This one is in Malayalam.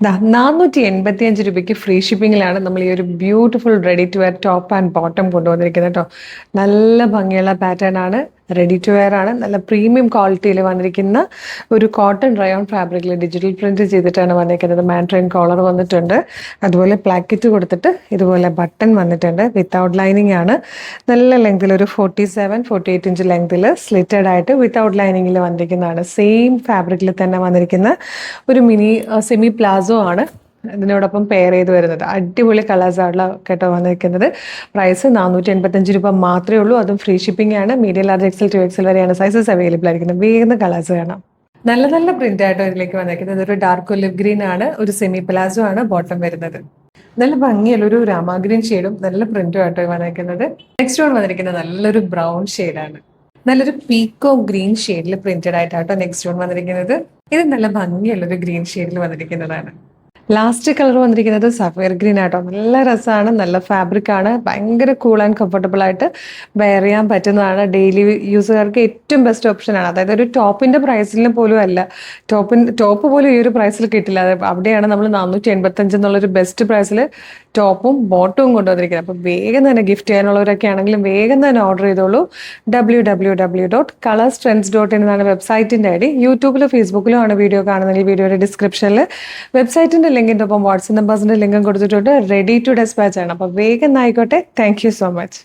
₹485 ഫ്രീ ഷിപ്പിങ്ങിലാണ് നമ്മൾ ഈ ഒരു beautiful ready to wear top and bottom കൊണ്ടുവന്നിരിക്കുന്നത് കേട്ടോ. നല്ല ഭംഗിയുള്ള പാറ്റേൺ ആണ്, റെഡി ടു വെയർ ആണ്, നല്ല പ്രീമിയം ക്വാളിറ്റിയിൽ വന്നിരിക്കുന്ന ഒരു കോട്ടൺ റയോൺ ഫാബ്രിക്കിൽ ഡിജിറ്റൽ പ്രിന്റ് ചെയ്തിട്ടാണ് വന്നിരിക്കുന്നത്. മാൻട്രെയിൻ കോളർ വന്നിട്ടുണ്ട്, അതുപോലെ പ്ലാക്കറ്റ് കൊടുത്തിട്ട് ഇതുപോലെ ബട്ടൺ വന്നിട്ടുണ്ട്. വിത്തൗട്ട് ലൈനിങ് ആണ്, നല്ല ലെങ്തിൽ ഒരു 47-48 ഇഞ്ച് ലെങ്തിൽ സ്ലിറ്റഡ് ആയിട്ട് വിത്തൗട്ട് ലൈനിങ്ങിൽ വന്നിരിക്കുന്നതാണ്. സെയിം ഫാബ്രിക്കിൽ തന്നെ വന്നിരിക്കുന്ന ഒരു മിനി സെമി പ്ലാസോ ആണ് ഇതിനോടൊപ്പം പെയർ ചെയ്ത് വരുന്നത്. അടിപൊളി കളേഴ്സാണ് കേട്ടോ വന്നിരിക്കുന്നത്. പ്രൈസ് ₹485 മാത്രമേ ഉള്ളൂ, അതും ഫ്രീ ഷിപ്പിംഗ് ആണ്. മീഡിയം ലാർജ് എക്സൽ 2XL വരെയാണ് സൈസസ് അവൈലബിൾ ആയിരിക്കുന്നത്. വേഗം കളേഴ്സ് കാണാം. നല്ല നല്ല പ്രിന്റ് ആയിട്ടോ ഇതിലേക്ക് വന്നിരിക്കുന്നത്. ഒരു ഡാർക്ക് ഒലിവ് ഗ്രീൻ ആണ്, ഒരു സെമി പ്ലാസോ ആണ് ബോട്ടം വരുന്നത്. നല്ല ഭംഗിയുള്ള ഒരു രാമ ഗ്രീൻ ഷെയ്ഡും നല്ല പ്രിന്റും ആയിട്ടോ വന്നിരിക്കുന്നത്. നെക്സ്റ്റ് വൺ വന്നിരിക്കുന്നത് നല്ലൊരു ബ്രൗൺ ഷെയ്ഡാണ്, നല്ലൊരു പീക്കോ ഗ്രീൻ ഷെയ്ഡിൽ പ്രിന്റഡ് ആയിട്ടാട്ടോ നെക്സ്റ്റ് വൺ വന്നിരിക്കുന്നത്. ഇത് നല്ല ഭംഗിയുള്ളൊരു ഗ്രീൻ ഷെയ്ഡിൽ വന്നിരിക്കുന്നതാണ്. ലാസ്റ്റ് കളർ വന്നിരിക്കുന്നത് സഫയർ ഗ്രീൻ ആട്ടോ. നല്ല രസമാണ്, നല്ല ഫാബ്രിക് ആണ്, ഭയങ്കര കൂൾ ആൻഡ് കംഫർട്ടബിൾ ആയിട്ട് വെയർ ചെയ്യാൻ പറ്റുന്നതാണ്. ഡെയിലി യൂസുകാർക്ക് ഏറ്റവും ബെസ്റ്റ് ഓപ്ഷനാണ്. അതായത് ഒരു ടോപ്പിന്റെ പ്രൈസിലും പോലും അല്ല, ടോപ്പ് പോലും ഈ ഒരു പ്രൈസിൽ കിട്ടില്ല. അവിടെയാണ് നമ്മൾ 485 എന്നുള്ളൊരു ബെസ്റ്റ് പ്രൈസിൽ ടോപ്പും ബോട്ടവും കൊണ്ടുവന്നിരിക്കുന്നത്. അപ്പോൾ വേഗം തന്നെ ഗിഫ്റ്റ് ചെയ്യാനുള്ളവരൊക്കെ ആണെങ്കിലും വേഗം തന്നെ ഓർഡർ ചെയ്തോളൂ. www.colorstrends.in എന്നാണ് വെബ്സൈറ്റിന്റെ ഐഡി. യൂട്യൂബിലും ഫേസ്ബുക്കിലും ആണ് വീഡിയോ കാണുന്നത്. ഈ വീഡിയോയുടെ ഡിസ്ക്രിപ്ഷനിൽ വെബ്സൈറ്റിന്റെ ലിങ്കിൻ്റെ ഒപ്പം വാട്സ്ആപ്പ് നമ്പേഴ്സിന്റെ ലിങ്കും കൊടുത്തിട്ടുണ്ട്. റെഡി ടു ഡെസ്പാച്ച് ആണ്. അപ്പോൾ വേഗം ആയിക്കോട്ടെ. Thank you so much.